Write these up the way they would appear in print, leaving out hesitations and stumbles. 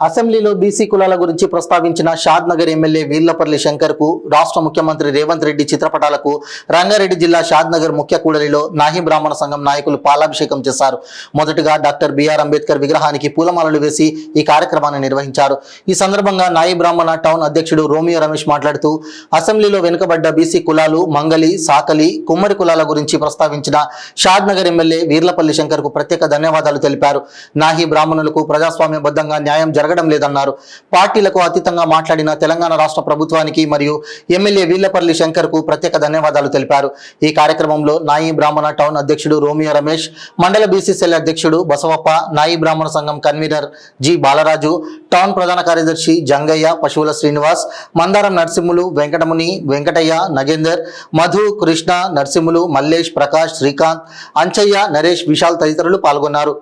అసెంబ్లీలో బీసీ కులాల గురించి ప్రస్తావించిన షాద్ నగర్ ఎమ్మెల్యే వీర్లపల్లి శంకర్ కు రాష్ట్ర ముఖ్యమంత్రి రేవంత్ రెడ్డి చిత్రపటాలకు రంగారెడ్డి జిల్లా షాద్ నగర్ ముఖ్య కూడలిలో నాహీ బ్రాహ్మణ సంఘం నాయకులు పాలాభిషేకం చేశారు. మొదటగా డాక్టర్ బిఆర్ అంబేద్కర్ విగ్రహానికి పూలమాలలు వేసి ఈ కార్యక్రమాన్ని నిర్వహించారు. ఈ సందర్భంగా నాహీ బ్రాహ్మణ టౌన్ అధ్యక్షుడు రోమియో రమేష్ మాట్లాడుతూ అసెంబ్లీలో వెనుకబడ్డ బీసీ కులాలు మంగలి, సాకలి, కుమ్మరి కులాల గురించి ప్రస్తావించిన షాద్ నగర్ ఎమ్మెల్యే వీర్లపల్లి శంకర్ కు ప్రత్యేక ధన్యవాదాలు తెలిపారు. నాహీ బ్రాహ్మణులకు ప్రజాస్వామ్యబద్ధంగా న్యాయం జరగడం లేదన్నారు. పార్టీలకు అతీతంగా మాట్లాడిన తెలంగాణ రాష్ట్ర ప్రభుత్వానికి మరియు ఎమ్మెల్యే వీర్లపల్లి శంకర్ కు ప్రత్యేక ధన్యవాదాలు తెలిపారు. ఈ కార్యక్రమంలో నాయీ బ్రాహ్మణ టౌన్ అధ్యక్షుడు రోమియో రమేష్, మండల బీసీసీఎల్ అధ్యక్షుడు బసవప్ప, నాయీ బ్రాహ్మణ సంఘం కన్వీనర్ జి బాలరాజు, టౌన్ ప్రధాన కార్యదర్శి జంగయ్య, పశువుల శ్రీనివాస్, మందారం నరసింహులు, వెంకటముని, వెంకటయ్య, నగేందర్, మధు, కృష్ణ, నరసింహులు, మల్లేష్, ప్రకాష్, శ్రీకాంత్, అంచయ్య, నరేష్, విశాల్ తదితరులు పాల్గొన్నారు.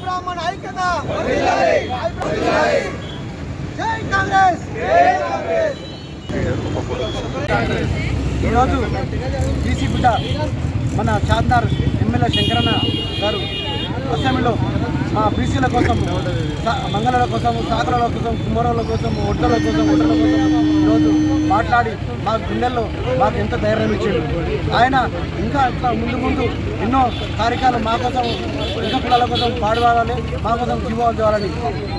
బ్రాహ్మణ ఐక్యత జై కాంగ్రెస్. ఈరోజు బీసీ బిడ్డ మన చార్మినార్ ఎమ్మెల్యే శంకరన్న గారు అసెంబ్లీలో మా బీసీల కోసం, మంగళల కోసం, సాకరాల కోసం, కుమ్మరోళ్ళ కోసం, ఒడ్డల కోసం ఈరోజు మాట్లాడి మా గుండెల్లో మాకు ఎంత ధైర్యం ఇచ్చాడు. ఆయన ఇంకా ఇట్లా ముందు ఎన్నో కార్యక్రమాలు మా కోసం, ఇంకా కులాల కోసం పాడువాడాలి, మా కోసం జీవోలు తేవాలని.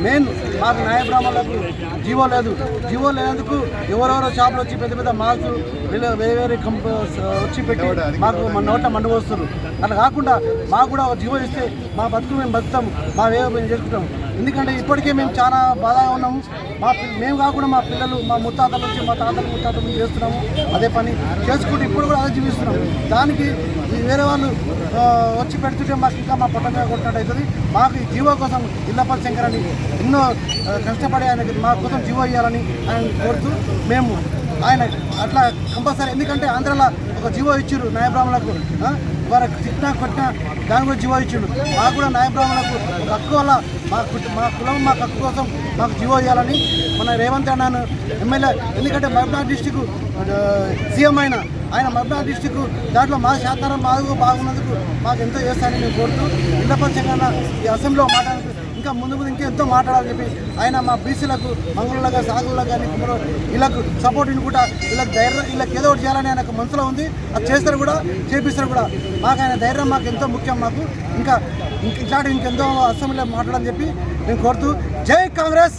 మెయిన్ మాకు న్యాయ బ్రాహ్మణులకు జీవో లేదు. జీవో లేనందుకు ఎవరెవరో షాపులు వచ్చి పెద్ద పెద్ద మాల్స్ వేరే వచ్చి పెట్టి మాకు మన నోట మండు వస్తారు. అలా కాకుండా మాకు కూడా జీవో ఇస్తే మా బతుకు మేము బతుకుతాం, మా వేవ మేము చేసుకుంటాం. ఎందుకంటే ఇప్పటికే మేము చాలా బాధగా ఉన్నాము. మేము కాకుండా మా పిల్లలు, మా ముత్తాతల నుంచి, మా తాతల ముత్తాతల నుంచి చేస్తున్నాము అదే పని చేసుకుంటూ ఇప్పుడు కూడా అదే జీవిస్తున్నాము. దానికి వేరే వాళ్ళు వచ్చి పెడుతుంటే మాకు ఇంకా మా పొట్ట మీద కొట్టినట్టు అవుతుంది. మాకు ఈ జీవో కోసం వీర్లపల్లి శంకర్ అని ఎన్నో కష్టపడి ఆయనకి మా కోసం జీవో ఇవ్వాలని ఆయన కోరుతూ మేము ఆయన అట్లా కంపల్సరీ, ఎందుకంటే ఆంధ్రాలో ఒక జీవో ఇచ్చారు న్యాయ బ్రాహ్మణులకు, వారికి తిట్టినా కొట్టినా దాని కూడా జీవో ఇచ్చిండు. మాకు కూడా న్యాయ బ్రాహ్మణులకు ఒక హక్కు వల్ల మా కులం మా హక్కు కోసం మాకు జీవో ఇవ్వాలని మన రేవంత్ అన్నాను ఎమ్మెల్యే. ఎందుకంటే మహబూబ్నగర్ డిస్టిక్ సీఎం ఆయన మహబూబ్నగర్ డిస్టిక్ దాంట్లో మా శాతం బాగున్నందుకు మాకు ఎంతో చేస్తానని మేము కోరుతూ వీర్లపల్లి శంకరన్న ఈ అసెంబ్లీలో మాట్లాడుతూ ఇంకా ముందు ఎంతో మాట్లాడాలని చెప్పి ఆయన మా బీసీలకు, మంగళులకు, సాగులకు కానీ కుమ్మరు వీళ్ళకు సపోర్ట్ ఇనుకుంటా వీళ్ళకి ధైర్యం, వీళ్ళకి ఏదో ఒకటి చేయాలని ఆయనకు మనసులో ఉంది. అది చేస్తారు కూడా, చేపిస్తారు కూడా. మాకు ఆయన ధైర్యం మాకు ఎంతో ముఖ్యం. మాకు ఇట్లాంటి ఇంకెంతో అసెంబ్లీలో మాట్లాడాలని చెప్పి నేను కోరుతూ జై కాంగ్రెస్,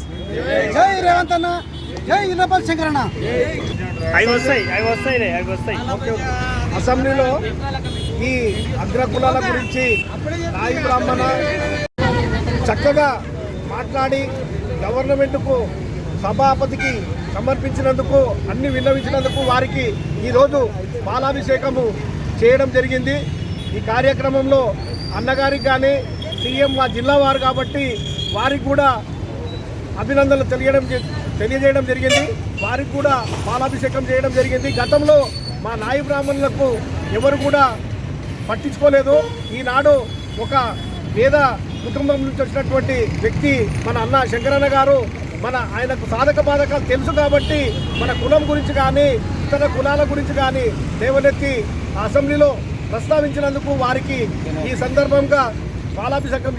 జై రేవంత్ అన్న, జై వీర్లపల్లి శంకరన్న. అసెంబ్లీలో ఈ అగ్రకులాల గురించి నాయి బ్రాహ్మణ చక్కగా మాట్లాడి గవర్నమెంట్కు, సభాపతికి సమర్పించినందుకు, అన్ని విన్నవించినందుకు వారికి ఈరోజు పాలాభిషేకము చేయడం జరిగింది. ఈ కార్యక్రమంలో అన్నగారికి కానీ సీఎం మా జిల్లా వారు కాబట్టి వారికి కూడా అభినందనలు తెలియజేయడం జరిగింది. వారికి కూడా పాలాభిషేకం చేయడం జరిగింది. గతంలో మా నాయి బ్రాహ్మణులకు ఎవరు కూడా పట్టించుకోలేదు. ఈనాడు ఒక పేద కుటుంబం నుంచి వచ్చినటువంటి వ్యక్తి మన అన్న శంకరన్న గారు, ఆయనకు సాధక బాధకాలు తెలుసు కాబట్టి మన కులం గురించి కానీ ఇతర కులాల గురించి కానీ లేవనెత్తి అసెంబ్లీలో ప్రస్తావించినందుకు వారికి ఈ సందర్భంగా పాలాభిషేకం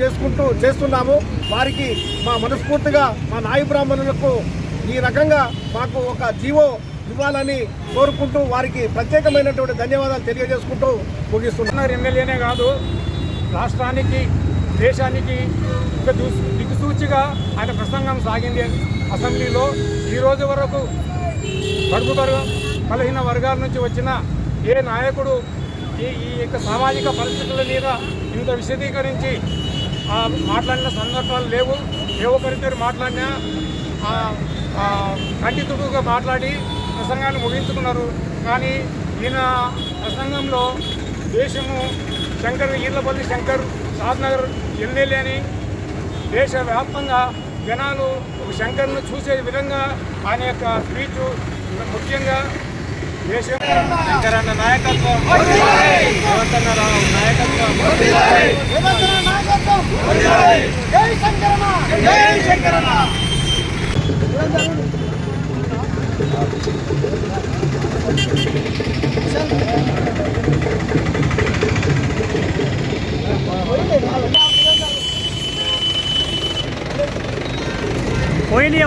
చేస్తున్నాము. వారికి మా మనస్ఫూర్తిగా మా నాయి బ్రాహ్మణులకు ఈ రకంగా మాకు ఒక జీవో ఇవ్వాలని కోరుకుంటూ వారికి ప్రత్యేకమైనటువంటి ధన్యవాదాలు తెలియజేసుకుంటూ ముగిస్తున్నారు. ఎమ్మెల్యేనే కాదు, రాష్ట్రానికి, దేశానికి ఒక దిక్సూచిగా ఆయన ప్రసంగం సాగింది అసెంబ్లీలో. ఈరోజు వరకు బడుగు బలహీన వర్గాల నుంచి వచ్చిన ఏ నాయకుడు ఈ యొక్క సామాజిక పరిస్థితుల మీద ఇంత విశదీకరించి మాట్లాడిన సందర్భాలు లేవు. ఏ ఒక్కరిద్దరు మాట్లాడినా కంటితుడుగా మాట్లాడి ప్రసంగాన్ని ముగించుకున్నారు. కానీ ఈయన ప్రసంగంలో దేశము వీర్లపల్లి శంకర్ షాద్నగర్ ఎమ్మెల్యేని దేశవ్యాప్తంగా జనాలు ఒక శంకర్ను చూసే విధంగా ఆయన యొక్క స్పీచ్ ముఖ్యంగా దేశం శంకరన్న నాయకత్వం, రేవంతన్న రావు నాయకత్వం,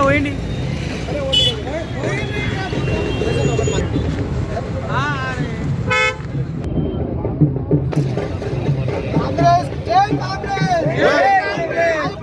పోయింది కాంగ్రెస్ జై కాంగ్రెస్ జై కాంగ్రెస్